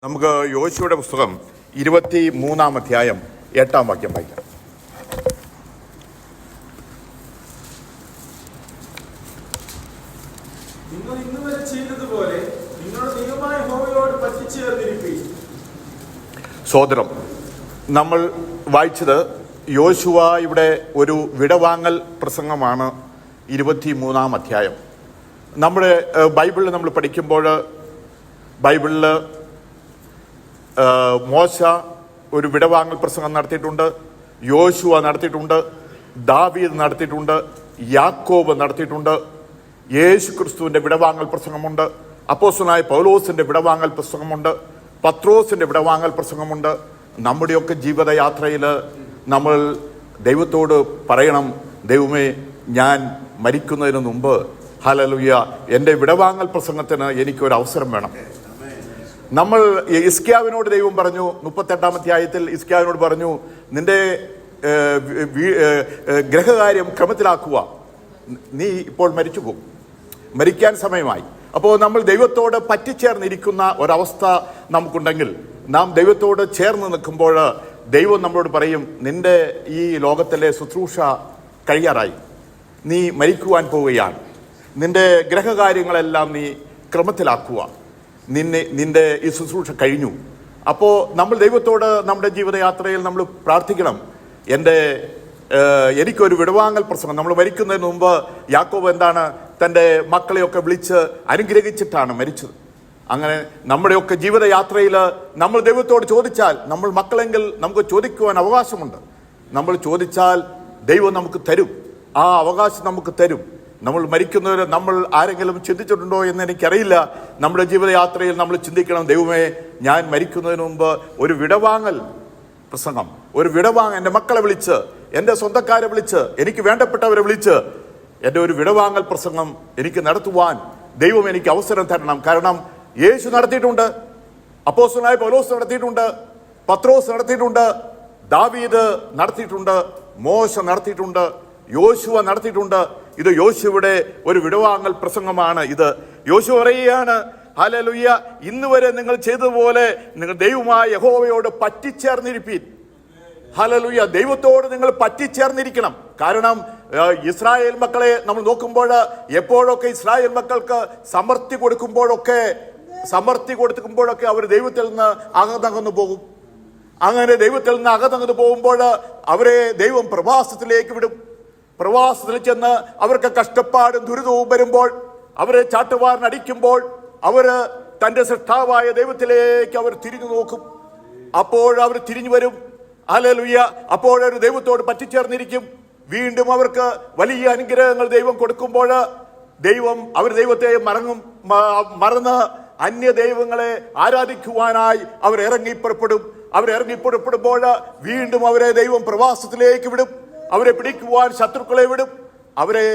നമുക്ക് യോശുവയുടെ പുസ്തകം 23-ാം അധ്യായം 8-ാം വാക്യം വായിക്കാം. നിങ്ങൾ ഇന്നുവരെ ചെയ്തതുപോലെ നിങ്ങളുടെ ദൈവമായ യഹോവയോട് പറ്റിച്ചേർന്നിരിപ്പീൻ. സോദരം, നമ്മൾ വായിച്ചത് യോശുവയുടെ ഒരു വിടവാങ്ങൽ പ്രസംഗമാണ് 23-ാം അധ്യായം. നമ്മുടെ ബൈബിളിൽ നമ്മൾ പഠിക്കുമ്പോൾ ബൈബിളിൽ മോശ ഒരു വിടവാങ്ങൽ പ്രസംഗം നടത്തിയിട്ടുണ്ട്, യോശുവ നടത്തിയിട്ടുണ്ട്, ദാവീദ് നടത്തിയിട്ടുണ്ട്, യാക്കോബ് നടത്തിയിട്ടുണ്ട്, യേശു ക്രിസ്തുവിൻ്റെ വിടവാങ്ങൽ പ്രസംഗമുണ്ട്, അപ്പോസ്തലനായ പൗലോസിൻ്റെ വിടവാങ്ങൽ പ്രസംഗമുണ്ട്, പത്രോസിൻ്റെ വിടവാങ്ങൽ പ്രസംഗമുണ്ട്. നമ്മുടെയൊക്കെ ജീവിതയാത്രയിൽ നമ്മൾ ദൈവത്തോട് പറയണം, ദൈവമേ, ഞാൻ മരിക്കുന്നതിന് മുമ്പ് ഹല്ലേലൂയ എൻ്റെ വിടവാങ്ങൽ പ്രസംഗത്തിന് എനിക്കൊരു അവസരം വേണം. നമ്മൾ ഹിസ്കിയാവിനോട് ദൈവം പറഞ്ഞു, 38-ാം അധ്യായത്തിൽ ഹിസ്കിയാവിനോട് പറഞ്ഞു, നിന്റെ ഗ്രഹകാര്യം ക്രമത്തിലാക്കുക, നീ ഇപ്പോൾ മരിച്ചു പോകും, മരിക്കാൻ സമയമായി. അപ്പോൾ നമ്മൾ ദൈവത്തോട് പറ്റിച്ചേർന്നിരിക്കുന്ന ഒരവസ്ഥ നമുക്കുണ്ടെങ്കിൽ, നാം ദൈവത്തോട് ചേർന്ന് നിൽക്കുമ്പോൾ ദൈവം നമ്മളോട് പറയും, നിന്റെ ഈ ലോകത്തിലെ ശുശ്രൂഷ കഴിയാറായി, നീ മരിക്കുവാൻ പോവുകയാണ്, നിന്റെ ഗ്രഹകാര്യങ്ങളെല്ലാം നീ ക്രമത്തിലാക്കുക, നിന്റെ ഈ ശുശ്രൂഷ കഴിഞ്ഞു. അപ്പോൾ നമ്മൾ ദൈവത്തോട് നമ്മുടെ ജീവിതയാത്രയിൽ നമ്മൾ പ്രാർത്ഥിക്കണം, എനിക്കൊരു വിടവാങ്ങൽ പ്രസംഗം. നമ്മൾ മരിക്കുന്നതിന് മുമ്പ് യാക്കോബ് എന്താണ്, തൻ്റെ മക്കളെയൊക്കെ വിളിച്ച് അനുഗ്രഹിച്ചിട്ടാണ് മരിച്ചത്. അങ്ങനെ നമ്മുടെയൊക്കെ ജീവിതയാത്രയിൽ നമ്മൾ ദൈവത്തോട് ചോദിച്ചാൽ, നമ്മൾ മക്കളെങ്കിൽ നമുക്ക് ചോദിക്കുവാൻ അവകാശമുണ്ട്. നമ്മൾ ചോദിച്ചാൽ ദൈവം നമുക്ക് തരും, ആ അവകാശം നമുക്ക് തരും. നമ്മൾ മരിക്കുന്നവർ നമ്മൾ ആരെങ്കിലും ചിന്തിച്ചിട്ടുണ്ടോ എന്ന് എനിക്കറിയില്ല. നമ്മുടെ ജീവിതയാത്രയിൽ നമ്മൾ ചിന്തിക്കണം, ദൈവമേ, ഞാൻ മരിക്കുന്നതിന് മുമ്പ് ഒരു വിടവാങ്ങൽ പ്രസംഗം, ഒരു എൻ്റെ മക്കളെ വിളിച്ച്, എൻ്റെ സ്വന്തക്കാരെ വിളിച്ച്, എനിക്ക് വേണ്ടപ്പെട്ടവരെ വിളിച്ച് എൻ്റെ ഒരു വിടവാങ്ങൽ പ്രസംഗം എനിക്ക് നടത്തുവാൻ ദൈവം എനിക്ക് അവസരം തരണം. കാരണം യേശു നടത്തിയിട്ടുണ്ട്, അപ്പോസ്തലനായ പൗലോസ് നടത്തിയിട്ടുണ്ട്, പത്രോസ് നടത്തിയിട്ടുണ്ട്, ദാവീദ് നടത്തിയിട്ടുണ്ട്, മോശ നടത്തിയിട്ടുണ്ട്, യോശുവ നടത്തിയിട്ടുണ്ട്. ഇത് യോശുവയുടെ ഒരു വിടവാങ്ങൽ പ്രസംഗമാണ്. ഇത് യോശുവ പറയുകയാണ്, ഹല്ലേലൂയ, ഇന്ന് വരെ നിങ്ങൾ ചെയ്തതുപോലെ നിങ്ങൾ ദൈവമായ യഹോവയോട് പറ്റിച്ചേർന്നിരിപ്പീൻ. ഹല്ലേലൂയ, ദൈവത്തോട് നിങ്ങൾ പറ്റിച്ചേർന്നിരിക്കണം. കാരണം ഇസ്രായേൽ മക്കളെ നമ്മൾ നോക്കുമ്പോൾ എപ്പോഴൊക്കെ ഇസ്രായേൽ മക്കൾക്ക് സമൃദ്ധി കൊടുക്കുമ്പോഴൊക്കെ അവർ ദൈവത്തിൽ നിന്ന് അകന്നകന്നു പോകും. അങ്ങനെ ദൈവത്തിൽ നിന്ന് അകന്നകന്നു പോകുമ്പോൾ അവരെ ദൈവം പ്രവാസത്തിലേക്ക് വിടും. പ്രവാസത്തിൽ ചെന്ന് അവർക്ക് കഷ്ടപ്പാടും ദുരിതവും വരുമ്പോൾ, അവരെ ചാട്ടുവാറിനടിക്കുമ്പോൾ അവർ തൻ്റെ സൃഷ്ടാവായ ദൈവത്തിലേക്ക് അവർ തിരിഞ്ഞു നോക്കും. അപ്പോൾ അവർ തിരിഞ്ഞു വരും. ഹല്ലേലൂയ, അപ്പോഴൊരു ദൈവത്തോട് പറ്റിച്ചേർന്നിരിക്കും. വീണ്ടും അവർക്ക് വലിയ അനുഗ്രഹങ്ങൾ ദൈവം കൊടുക്കുമ്പോൾ അവർ ദൈവത്തെ മറന്ന് അന്യ ദൈവങ്ങളെ ആരാധിക്കുവാനായി അവർ ഇറങ്ങിപ്പുറപ്പെടുമ്പോൾ വീണ്ടും അവരെ ദൈവം പ്രവാസത്തിലേക്ക് വിടും. അവരെ പിടിക്കുവാൻ ശത്രുക്കളെ വിടും. അവരെ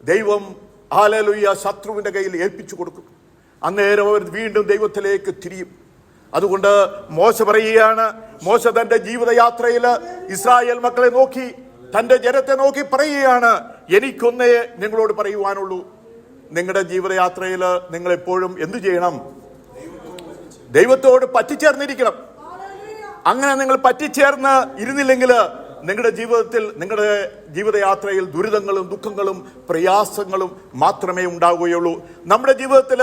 ദൈവം ഹല്ലേലൂയ ശത്രുവിന്റെ കയ്യിൽ ഏൽപ്പിച്ചു കൊടുക്കും. അന്നേരം അവർ വീണ്ടും ദൈവത്തിലേക്ക് തിരിയും. അതുകൊണ്ട് മോശ പറയുകയാണ്, മോശ തന്റെ ജീവിതയാത്രയിൽ ഇസ്രായേൽ മക്കളെ നോക്കി, തന്റെ ജനത്തെ നോക്കി പറയുകയാണ്, എനിക്കൊന്നേ നിങ്ങളോട് പറയുവാനുള്ളൂ. നിങ്ങളുടെ ജീവിതയാത്രയിൽ നിങ്ങൾ എപ്പോഴും എന്തു ചെയ്യണം? ദൈവത്തോട് പറ്റിച്ചേർന്നിരിക്കണം. അങ്ങനെ നിങ്ങൾ പറ്റിച്ചേർന്ന് ഇരുന്നില്ലെങ്കിൽ നിങ്ങളുടെ ജീവിതയാത്രയിൽ ദുരിതങ്ങളും ദുഃഖങ്ങളും പ്രയാസങ്ങളും മാത്രമേ ഉണ്ടാവുകയുള്ളൂ. നമ്മുടെ ജീവിതത്തിൽ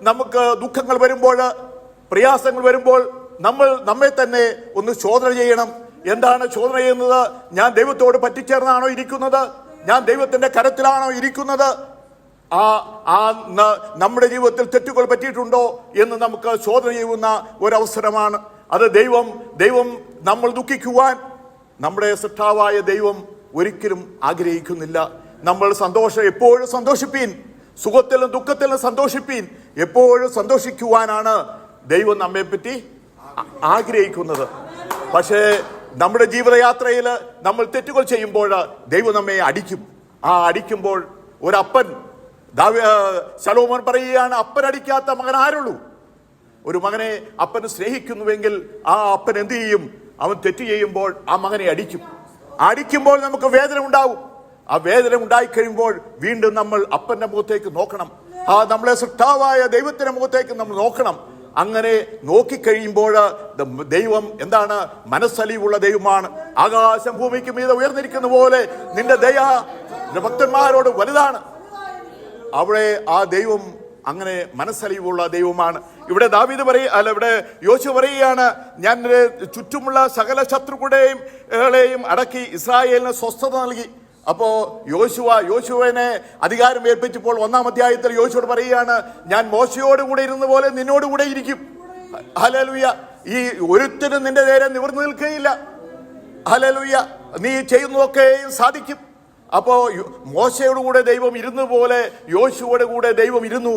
നമുക്ക് ദുഃഖങ്ങൾ വരുമ്പോൾ, പ്രയാസങ്ങൾ വരുമ്പോൾ നമ്മൾ നമ്മെ തന്നെ ഒന്ന് ശോധന ചെയ്യണം. എന്താണ് ശോധന ചെയ്യുന്നത്? ഞാൻ ദൈവത്തോട് പറ്റിച്ചേർന്നാണോ ഇരിക്കുന്നത്? ഞാൻ ദൈവത്തിന്റെ കരത്തിലാണോ ഇരിക്കുന്നത്? നമ്മുടെ ജീവിതത്തിൽ തെറ്റുകൾ പറ്റിയിട്ടുണ്ടോ എന്ന് നമുക്ക് ശോധന ചെയ്യുന്ന ഒരവസരമാണ് അത്. ദൈവം നമ്മൾ ദുഃഖിക്കുവാൻ നമ്മുടെ സൃഷ്ടാവായ ദൈവം ഒരിക്കലും ആഗ്രഹിക്കുന്നില്ല. നമ്മൾ എപ്പോഴും സന്തോഷിപ്പീൻ, സുഖത്തിലും ദുഃഖത്തിലും സന്തോഷിപ്പീൻ, എപ്പോഴും സന്തോഷിക്കുവാനാണ് ദൈവം നമ്മെപ്പറ്റി ആഗ്രഹിക്കുന്നത്. പക്ഷേ നമ്മുടെ ജീവിതയാത്രയിൽ നമ്മൾ തെറ്റുകൾ ചെയ്യുമ്പോൾ ദൈവം നമ്മെ അടിക്കും. അടിക്കുമ്പോൾ ഒരപ്പൻ, ശലോമോൻ പറയുകയാണ്, അപ്പൻ അടിക്കാത്ത മകൻ ആരുള്ളൂ? ഒരു മകനെ അപ്പന് സ്നേഹിക്കുന്നുവെങ്കിൽ ആ അപ്പൻ എന്ത് ചെയ്യും? അവൻ തെറ്റ് ചെയ്യുമ്പോൾ ആ മകനെ അടിക്കുമ്പോൾ നമുക്ക് വേദന ഉണ്ടാവും. ആ വേദന ഉണ്ടായിക്കഴിയുമ്പോൾ വീണ്ടും നമ്മൾ അപ്പന്റെ മുഖത്തേക്ക് നോക്കണം. നമ്മളെ സൃഷ്ടാവായ ദൈവത്തിന്റെ മുഖത്തേക്ക് നമ്മൾ നോക്കണം. അങ്ങനെ നോക്കിക്കഴിയുമ്പോൾ ദൈവം എന്താണ്? മനസ്സലിവുള്ള ദൈവമാണ്. ആകാശം ഭൂമിക്ക് മീതെ ഉയർന്നിരിക്കുന്ന പോലെ നിന്റെ ദയ നിന്റെ ഭക്തന്മാരോട് വലുതാണ്. അവിടെ ആ ദൈവം അങ്ങനെ മനസ്സലിവുള്ള ദൈവമാണ്. ഇവിടെ ദാവീദ് ഇവിടെ യോശുവ പറയുകയാണ്, ഞാൻ ചുറ്റുമുള്ള സകല ശത്രുക്കളുടെയും അടക്കി ഇസ്രായേലിന് സ്വസ്ഥത നൽകി. അപ്പോ യോശുവനെ അധികാരം ഏൽപ്പിച്ചപ്പോൾ 1-ാം അധ്യായത്തിൽ യോശുവോട് പറയുകയാണ്, ഞാൻ മോശയോട് കൂടെ ഇരുന്ന പോലെ നിന്നോട് കൂടെ ഇരിക്കും. ഹല്ലേലൂയ. ഈ ഒരുത്തനും നിന്റെ നേരെ നിവർന്നു നിൽക്കുകയില്ല. ഹല്ലേലൂയ. നീ ചെയ്യുന്നതൊക്കെയും സാധിക്കും. അപ്പോ മോശയുടെ കൂടെ ദൈവം ഇരുന്ന പോലെ യോശുവയുടെ കൂടെ ദൈവം ഇരുന്നു.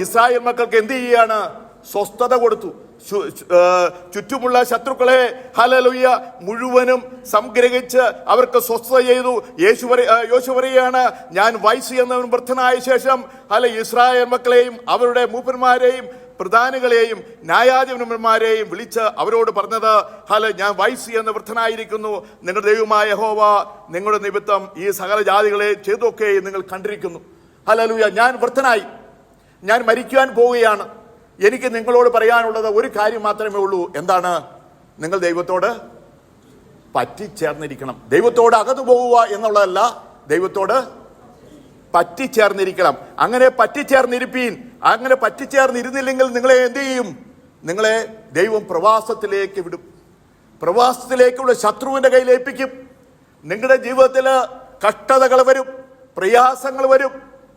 ഇസ്രായേൽ മക്കൾക്ക് എന്ത് ചെയ്യാണ്? സ്വസ്ഥത കൊടുത്തു. ചുറ്റുമുള്ള ശത്രുക്കളെ ഹല്ലേലൂയ മുഴുവനും സംഗ്രഹിച്ച് അവർക്ക് സ്വസ്ഥത ചെയ്തു. യോശുവ പറയുകയാണ്, ഞാൻ വയസ്സ് എന്നവൻ വൃദ്ധനായ ശേഷം ഇസ്രായേൽ മക്കളെയും അവരുടെ മൂപ്പന്മാരെയും പ്രധാനികളെയും ന്യായാധിപന്മാരെയും വിളിച്ച് അവരോട് പറഞ്ഞത്, ഞാൻ വയസ്സ് എന്ന വൃദ്ധനായിരിക്കുന്നു. നിങ്ങളുടെ ദൈവമായ യഹോവ നിങ്ങളുടെ നിമിത്തം ഈ സകല ജാതികളെ ചെയ്തൊക്കെ നിങ്ങൾ കണ്ടിരിക്കുന്നു. ഹല്ലേലൂയ. ഞാൻ വൃദ്ധനായി, ഞാൻ മരിക്കുവാൻ പോവുകയാണ്. എനിക്ക് നിങ്ങളോട് പറയാനുള്ളത് ഒരു കാര്യം മാത്രമേ ഉള്ളൂ. എന്താണ്? നിങ്ങൾ ദൈവത്തോട് പറ്റിച്ചേർന്നിരിക്കണം. ദൈവത്തോട് അകന്നു പോകുക എന്നുള്ളതല്ല, ദൈവത്തോട് പറ്റിച്ചേർന്നിരിക്കണം. അങ്ങനെ പറ്റിച്ചേർന്നിരിപ്പീൻ. അങ്ങനെ പറ്റിച്ചേർന്നിരുന്നില്ലെങ്കിൽ നിങ്ങളെ എന്ത് ചെയ്യും? നിങ്ങളെ ദൈവം പ്രവാസത്തിലേക്ക് വിടും. പ്രവാസത്തിലേക്കുള്ള ശത്രുവിന്റെ കയ്യിൽ ഏൽപ്പിക്കും. നിങ്ങളുടെ ജീവിതത്തിൽ കഷ്ടതകൾ വരും, പ്രയാസങ്ങൾ വരും.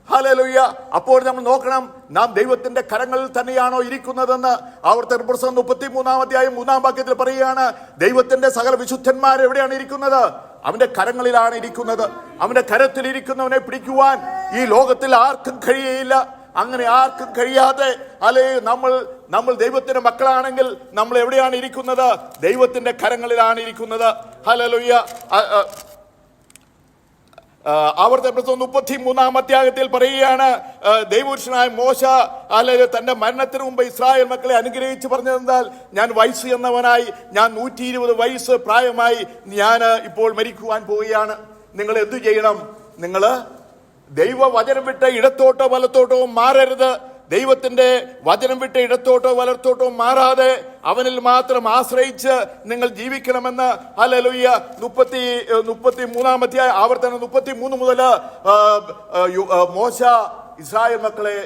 ഹല്ലേലൂയ. അപ്പോൾ നമ്മൾ നോക്കണം, നാം ദൈവത്തിന്റെ കരങ്ങളിൽ തന്നെയാണോ ഇരിക്കുന്നതെന്ന്. ആവർത്തന പുസ്തകം 33-ാം അധ്യായം 3-ാം വാക്യത്തിൽ പറയുകയാണ്, ദൈവത്തിന്റെ സകല വിശുദ്ധന്മാർ എവിടെയാണ് ഇരിക്കുന്നത്? അവന്റെ കരങ്ങളിലാണ് ഇരിക്കുന്നത്. അവന്റെ കരത്തിൽ ഇരിക്കുന്നവനെ പിടിക്കുവാൻ ഈ ലോകത്തിൽ ആർക്കും കഴിയയില്ല. അങ്ങനെ ആർക്കും കഴിയാതെ നമ്മൾ ദൈവത്തിന്റെ മക്കളാണെങ്കിൽ നമ്മൾ എവിടെയാണ് ഇരിക്കുന്നത്? ദൈവത്തിന്റെ കരങ്ങളിലാണ് ഇരിക്കുന്നത്. ഹല്ലേലൂയ. ആവർത്തന പുസ്തകം 33-ാം അധ്യായത്തിൽ പറയുകയാണ്, ദൈവപുരുഷനായ മോശ തന്റെ മരണത്തിന് മുമ്പ് ഇസ്രായേൽ മക്കളെ അനുഗ്രഹിച്ച് പറഞ്ഞതെന്നാൽ, ഞാൻ വയസ്സ് എന്നവനായി, ഞാൻ 120 വയസ്സ് പ്രായമായി, ഞാൻ ഇപ്പോൾ മരിക്കുവാൻ പോവുകയാണ്. നിങ്ങൾ എന്തു ചെയ്യണം? നിങ്ങൾ ദൈവവചനം വിട്ട് ഇടത്തോട്ടോ വലത്തോട്ടോ മാറരുത്. ദൈവത്തിന്റെ വചനം വിട്ട് ഇടത്തോട്ടോ വലത്തോട്ടോ മാറാതെ അവനിൽ മാത്രം ആശ്രയിച്ച് നിങ്ങൾ ജീവിക്കണമെന്ന് ഹല്ലേലൂയ 33-ാം അധ്യായം ആവർത്തനം 33 മുതൽ മോശ ഇസ്രായേൽ മക്കളെ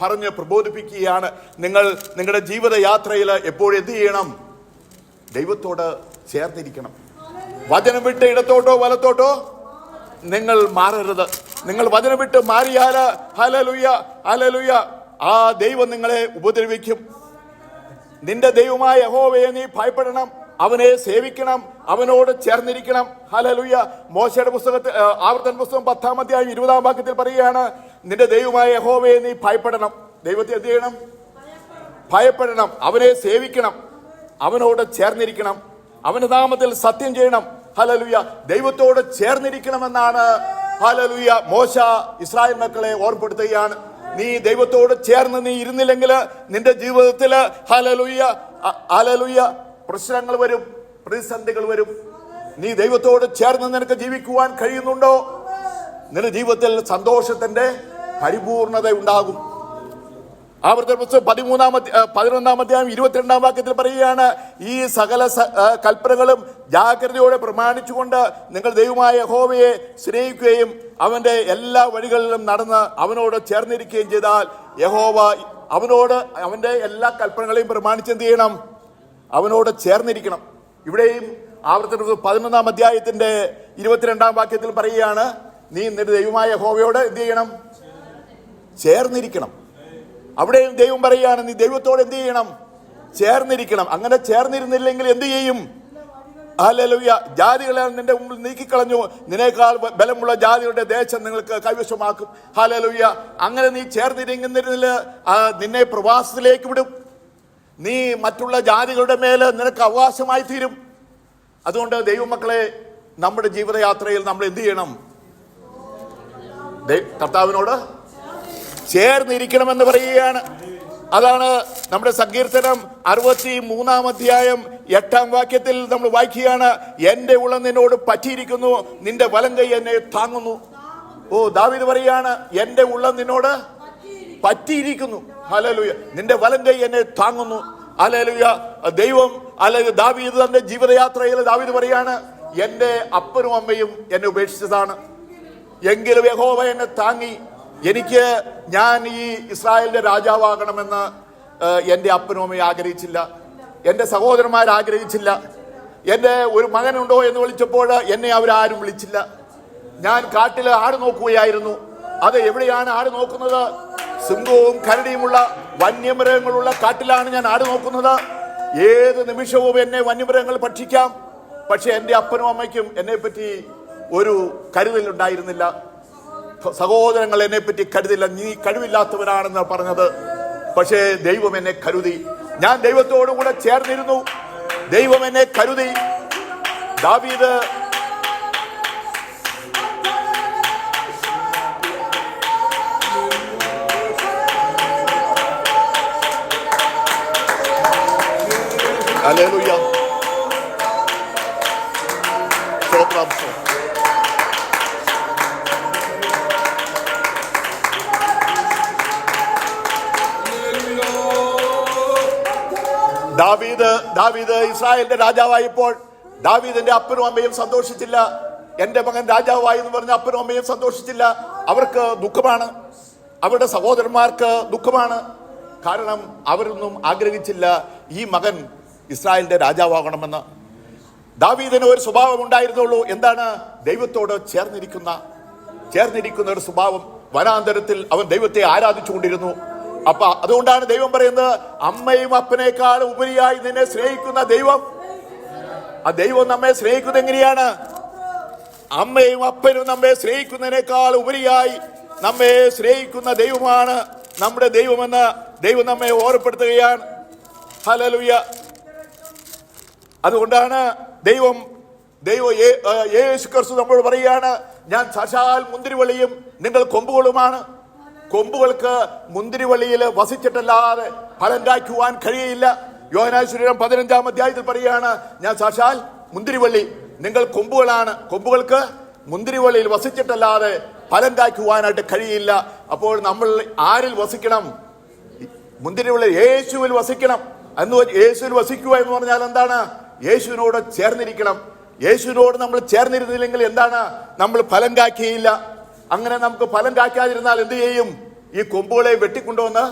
പറഞ്ഞ് പ്രബോധിപ്പിക്കുകയാണ്. നിങ്ങൾ നിങ്ങളുടെ ജീവിത യാത്രയിൽ എപ്പോഴും എന്ത് ചെയ്യണം? ദൈവത്തോട് ചേർന്നിരിക്കണം. വചനം വിട്ട് ഇടത്തോട്ടോ വലത്തോട്ടോ നിങ്ങൾ മാറരുത്. നിങ്ങൾ വചനം വിട്ട് മാറിയാൽ ഹല്ലേലൂയ ഹല്ലേലൂയ ആ ദൈവം നിങ്ങളെ ഉപദ്രവിക്കും. നിന്റെ ദൈവമായ യഹോവയെ നീ ഭയപ്പെടണം, അവനെ സേവിക്കണം, അവനോട് ചേർന്നിരിക്കണം. ഹല്ലേലൂയ. മോശയുടെ പുസ്തകത്തിൽ ആവർത്തന പുസ്തകം 10-ാം അധ്യായം 20-ാം വാക്യത്തിൽ പറയുകയാണ്, നിന്റെ ദൈവമായ യഹോവയെ നീ ഭയപ്പെടണം. ദൈവത്തെ എന്ത് ചെയ്യണം? ഭയപ്പെടണം, അവനെ സേവിക്കണം, അവനോട് ചേർന്നിരിക്കണം, അവന്റെ നാമത്തിൽ സത്യം ചെയ്യണം. ഹല്ലേലൂയ. ദൈവത്തോട് ചേർന്നിരിക്കണമെന്നാണ് ഹല്ലേലൂയ മോശ ഇസ്രായേൽ മക്കളെ ഓർമ്മപ്പെടുത്തുകയാണ്. നീ ദൈവത്തോട് ചേർന്ന് നീ ഇരുന്നില്ലെങ്കിൽ നിന്റെ ജീവിതത്തിൽ ഹല്ലേലൂയ ഹല്ലേലൂയ പ്രശ്നങ്ങൾ വരും, പ്രതിസന്ധികൾ വരും. നീ ദൈവത്തോട് ചേർന്ന് നിനക്ക് ജീവിക്കുവാൻ കഴിയുന്നുണ്ടോ? നിന്റെ ജീവിതത്തിൽ സന്തോഷത്തിന്റെ പരിപൂർണത ഉണ്ടാകും. ആവർത്തന പുസ്തകം 11-ാം അധ്യായം 22-ാം വാക്യത്തിൽ പറയുകയാണ്, ഈ സകല കൽപ്പനകളും ജാഗ്രതയോടെ പ്രമാണിച്ചുകൊണ്ട് നിങ്ങൾ ദൈവമായ യഹോവയെ സ്നേഹിക്കുകയും അവന്റെ എല്ലാ വഴികളിലും നടന്ന് അവനോട് ചേർന്നിരിക്കുകയും ചെയ്താൽ യഹോവ അവന്റെ എല്ലാ കൽപ്പനകളെയും പ്രമാണിച്ച് എന്ത് ചെയ്യണം? അവനോട് ചേർന്നിരിക്കണം. ഇവിടെയും ആവർത്തന 11-ാം അധ്യായത്തിന്റെ 22-ാം വാക്യത്തിൽ പറയുകയാണ്, നീ നിന്റെ ദൈവമായ യഹോവയോട് എന്ത് ചെയ്യണം? ചേർന്നിരിക്കണം. അവിടെയും ദൈവം പറയുകയാണ്, നീ ദൈവത്തോട് എന്ത് ചെയ്യണം? ചേർന്നിരിക്കണം. അങ്ങനെ ചേർന്നിരുന്നില്ലെങ്കിൽ എന്ത് ചെയ്യും? ഹല്ലേലൂയ. ജാതികളെ നിന്റെ മുമ്പിൽ നീക്കിക്കളഞ്ഞു, നിന്നേക്കാൾ ബലമുള്ള ജാതികളുടെ ദേശം നിങ്ങൾക്ക് കൈവശമാക്കും. ഹല്ലേലൂയ. അങ്ങനെ നീ ചേർന്നിരിക്കുന്നില്ല, നിന്നെ പ്രവാസത്തിലേക്ക് വിടും. നീ മറ്റുള്ള ജാതികളുടെ മേല് നിനക്ക് അവകാശമായി തീരും. അതുകൊണ്ട് ദൈവമക്കളെ, നമ്മുടെ ജീവിതയാത്രയിൽ നമ്മൾ എന്ത് ചെയ്യണം? കർത്താവിനോട് ചേർന്നിരിക്കണമെന്ന് പറയുകയാണ്. അതാണ് നമ്മുടെ സങ്കീർത്തനം 63-ാം അധ്യായം 8-ാം വാക്യത്തിൽ നമ്മൾ വായിക്കുകയാണ്, എന്റെ ഉള്ളം നിന്നോട് പറ്റിയിരിക്കുന്നു, നിന്റെ വലം കൈ എന്നെ താങ്ങുന്നു. ദാവീദ് പറയാണ്, എന്റെ ഉള്ളം നിന്നോട് പറ്റിയിരിക്കുന്നു. ഹല്ലേലൂയ. നിന്റെ വലം കൈ എന്നെ താങ്ങുന്നു. ഹല്ലേലൂയ. ദൈവം അല്ലെങ്കിൽ ദാവീദ് തന്റെ ജീവിതയാത്രയിൽ ദാവീദ് പറയാണ്, എന്റെ അപ്പനും അമ്മയും എന്നെ ഉപേക്ഷിച്ചതാണ്, എങ്കിലും യഹോവ എന്നെ താങ്ങി. ഞാൻ ഈ ഇസ്രായേലിന്റെ രാജാവാകണമെന്ന് എൻ്റെ അപ്പനും അമ്മയും ആഗ്രഹിച്ചില്ല, എൻ്റെ സഹോദരന്മാർ ആഗ്രഹിച്ചില്ല. എൻ്റെ ഒരു മകനുണ്ടോ എന്ന് വിളിച്ചപ്പോൾ എന്നെ അവരാരും വിളിച്ചില്ല. ഞാൻ കാട്ടിൽ ആട് നോക്കുകയായിരുന്നു. അത് എവിടെയാണ് ആട് നോക്കുന്നത്? സിംഹവും കരടിയുമുള്ള വന്യമൃഗങ്ങളുള്ള കാട്ടിലാണ് ഞാൻ ആട് നോക്കുന്നത്. ഏത് നിമിഷവും എന്നെ വന്യമൃഗങ്ങൾ ഭക്ഷിക്കാം. പക്ഷെ എൻ്റെ അപ്പനും അമ്മയ്ക്കും എന്നെ പറ്റി ഒരു കരുതലുണ്ടായിരുന്നില്ല. സഹോദരങ്ങൾ എന്നെ പറ്റി കരുതില്ല, നീ കഴിവില്ലാത്തവരാണെന്ന് പറഞ്ഞത്. പക്ഷേ ദൈവം എന്നെ കരുതി. ഞാൻ ദൈവത്തോടും കൂടെ ചേർന്നിരുന്നു. ദൈവം എന്നെ കരുതി. ദാവീദ് ഹല്ലേലൂയ. സ്തോത്രം. ദാവീദ് ഇസ്രായേലിന്റെ രാജാവായപ്പോൾ ദാവീദിന്റെ അപ്പനും അമ്മയും സന്തോഷിച്ചില്ല. എന്റെ മകൻ രാജാവായി എന്ന് പറഞ്ഞ അപ്പനും അമ്മയും സന്തോഷിച്ചില്ല. അവർക്ക് ദുഃഖമാണ്, അവരുടെ സഹോദരന്മാർക്ക് ദുഃഖമാണ്. കാരണം അവരൊന്നും ആഗ്രഹിച്ചില്ല ഈ മകൻ ഇസ്രായേലിന്റെ രാജാവാകണമെന്ന്. ദാവീദിന് ഒരു സ്വഭാവം ഉണ്ടായിരുന്നുള്ളൂ. എന്താണ്? ദൈവത്തോട് ചേർന്നിരിക്കുന്ന ഒരു സ്വഭാവം. വനാന്തരത്തിൽ അവൻ ദൈവത്തെ ആരാധിച്ചുകൊണ്ടിരുന്നു. അപ്പൊ അതുകൊണ്ടാണ് ദൈവം പറയുന്നത്, അമ്മയും അപ്പനേക്കാളും ഉപരിയായി നിന്നെ സ്നേഹിക്കുന്ന ദൈവം. ആ ദൈവം നമ്മെ സ്നേഹിക്കുന്നത് എങ്ങനെയാണ്? അമ്മയും അപ്പനും നമ്മെ സ്നേഹിക്കുന്നതിനേക്കാൾ ഉപരിയായി നമ്മെ സ്നേഹിക്കുന്ന ദൈവമാണ് നമ്മുടെ ദൈവമെന്ന് ദൈവം നമ്മെ ഓർമ്മപ്പെടുത്തുകയാണ്. ഹല്ലേലൂയ. അതുകൊണ്ടാണ് ദൈവം യേശു ക്രിസ്തു നമ്മോട് പറയുകയാണ്, ഞാൻ സാക്ഷാൽ മുന്തിരിവള്ളിയും നിങ്ങൾ കൊമ്പുകളുമാണ്. കൊമ്പുകൾക്ക് മുന്തിരിവള്ളിയിൽ വസിച്ചിട്ടല്ലാതെ ഫലം കായ്ക്കുവാൻ കഴിയില്ല. യോഹന്നാൻ സുവിശേഷം 15-ാം അധ്യായത്തിൽ പറയുകയാണ്, ഞാൻ സാക്ഷാൽ മുന്തിരിവള്ളി, നിങ്ങൾ കൊമ്പുകളാണ്. കൊമ്പുകൾക്ക് മുന്തിരിവള്ളിയിൽ വസിച്ചിട്ടല്ലാതെ ഫലം കായ്ക്കുവാനായിട്ട് കഴിയില്ല. അപ്പോൾ നമ്മൾ ആരിൽ വസിക്കണം? മുന്തിരിവള്ളി യേശുവിൽ വസിക്കണം. യേശുവിൽ വസിക്കുക എന്ന് പറഞ്ഞാൽ എന്താണ്? യേശുവിനോട് ചേർന്നിരിക്കണം. യേശുവിനോട് നമ്മൾ ചേർന്നിരുന്നില്ലെങ്കിൽ എന്താണ്? നമ്മൾ ഫലം കായ്ക്കുകയില്ല. അങ്ങനെ നമുക്ക് ഫലം കായ്ക്കാതിരുന്നാൽ എന്ത് ചെയ്യും? ഈ കൊമ്പുകളെ വെട്ടിക്കൊണ്ടുവന്ന്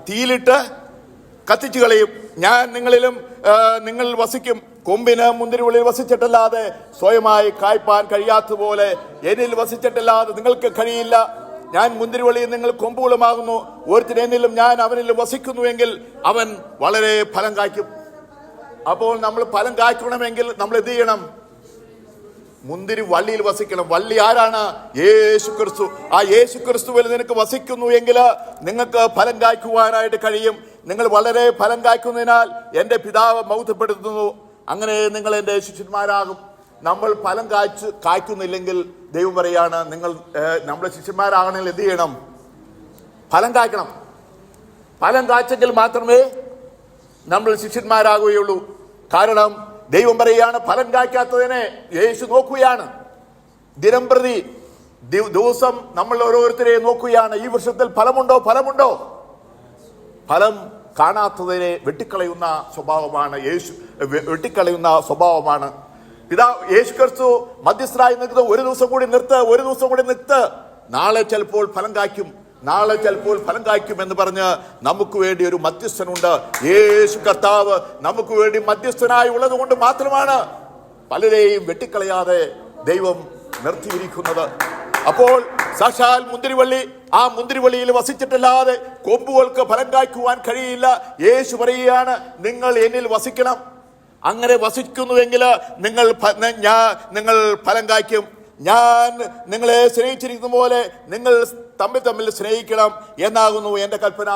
തീയിലിട്ട് കത്തിച്ചു കളയും. ഞാൻ നിങ്ങൾ വസിക്കും. കൊമ്പിന് മുന്തിരിവള്ളിയിൽ വസിച്ചിട്ടല്ലാതെ സ്വയമായി കായ്പാൻ കഴിയാത്തതുപോലെ എന്നിൽ വസിച്ചിട്ടല്ലാതെ നിങ്ങൾക്ക് കഴിയില്ല. ഞാൻ മുന്തിരിവള്ളിയും നിങ്ങൾ കൊമ്പുകളുമാകുന്നു. ഒരുത്തിന് എന്നിലും ഞാൻ അവനിലും വസിക്കുന്നുവെങ്കിൽ അവൻ വളരെ ഫലം കായ്ക്കും. അപ്പോൾ നമ്മൾ ഫലം കായ്ക്കണമെങ്കിൽ നമ്മൾ എന്ത് ചെയ്യണം? മുന്തിരി വള്ളിയിൽ വസിക്കണം. വള്ളി ആരാണ്? യേശു ക്രിസ്തു. ആ യേശു ക്രിസ്തുവിൽ നിനക്ക് വസിക്കുന്നു എങ്കിൽ നിങ്ങൾക്ക് ഫലം കായ്ക്കുവാനായിട്ട് കഴിയും. നിങ്ങൾ വളരെ ഫലം കായ്ക്കുന്നതിനാൽ എൻ്റെ പിതാവ് മഹത്വപ്പെടുത്തുന്നു. അങ്ങനെ നിങ്ങൾ എൻ്റെ ശിഷ്യന്മാരാകും. നമ്മൾ ഫലം കായ്ക്കുന്നില്ലെങ്കിൽ ദൈവം പറയാണ്, നമ്മുടെ ശിഷ്യന്മാരാകണമെങ്കിൽ എന്ത് ചെയ്യണം? ഫലം കായ്ക്കണം. ഫലം കായ്ച്ചെങ്കിൽ മാത്രമേ നമ്മൾ ശിഷ്യന്മാരാകുകയുള്ളൂ. കാരണം ദൈവം പറയുകയാണ്, ഫലം കായ്ക്കാത്തതിനെ യേശു നോക്കുകയാണ്. ദിനം പ്രതി ദിവസം നമ്മൾ ഓരോരുത്തരെ നോക്കുകയാണ്. ഈ വർഷത്തിൽ ഫലമുണ്ടോ? ഫലം കാണാത്തതിനെ വെട്ടിക്കളയുന്ന സ്വഭാവമാണ് യേശു ക്രിസ്തു മധ്യസ്ഥരായി നിൽക്കുന്നത്. ഒരു ദിവസം കൂടി നിർത്ത്, നാളെ ചിലപ്പോൾ ഫലം കായ്ക്കും എന്ന് പറഞ്ഞ് നമുക്ക് വേണ്ടി ഒരു മധ്യസ്ഥനുണ്ട്. യേശു കർത്താവ് നമുക്ക് വേണ്ടി മധ്യസ്ഥനായി ഉള്ളത് കൊണ്ട് മാത്രമാണ് പലരെയും വെട്ടിക്കളയാതെ ദൈവം നിർത്തിയിരിക്കുന്നത്. അപ്പോൾ സാക്ഷാൽ മുന്തിരിവള്ളി, ആ മുന്തിരിവള്ളിയിൽ വസിച്ചിട്ടല്ലാതെ കൊമ്പുകൾക്ക് ഫലം കായ്ക്കുവാൻ കഴിയില്ല. യേശു പറയുകയാണ്, നിങ്ങൾ എന്നിൽ വസിക്കണം. അങ്ങനെ വസിക്കുന്നുവെങ്കിൽ നിങ്ങൾ ഫലം കായ്ക്കും. ഞാൻ നിങ്ങളെ സ്നേഹിച്ചിരിക്കുന്ന പോലെ നിങ്ങൾ തമ്മിൽ സ്നേഹിക്കണം എന്നാകുന്നു എൻ്റെ കൽപ്പന.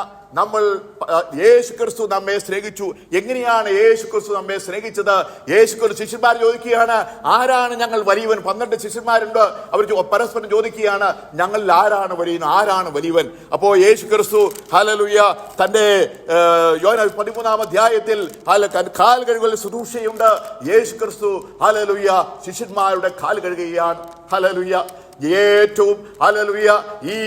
യേശു ക്രിസ്തു നമ്മെ സ്നേഹിച്ചു. എങ്ങനെയാണ് യേശു ക്രിസ്തു നമ്മെ സ്നേഹിച്ചത്? യേശു ക്രിസ്തു ശിഷ്യന്മാർ ചോദിക്കുകയാണ്, ആരാണ് ഞങ്ങൾ വലിയവൻ? 12 ശിഷ്യന്മാരുണ്ട്. അവർ പരസ്പരം ചോദിക്കുകയാണ്, ഞങ്ങളിൽ ആരാണ് വലിയവൻ? അപ്പോൾ യേശു ക്രിസ്തു ഹല്ലേലൂയ തന്റെ യോഹന്നാൻ 13-ാം അധ്യായത്തിൽ കാൽ കഴുകൽ ശുശ്രൂഷയുണ്ട്. യേശു ക്രിസ്തു ഹല്ലേലൂയ ശിഷ്യന്മാരുടെ കാൽ കഴുകുകയാണ്. ഹല്ലേലൂയ. ഏറ്റവും ഹല്ലേലൂയ ഈ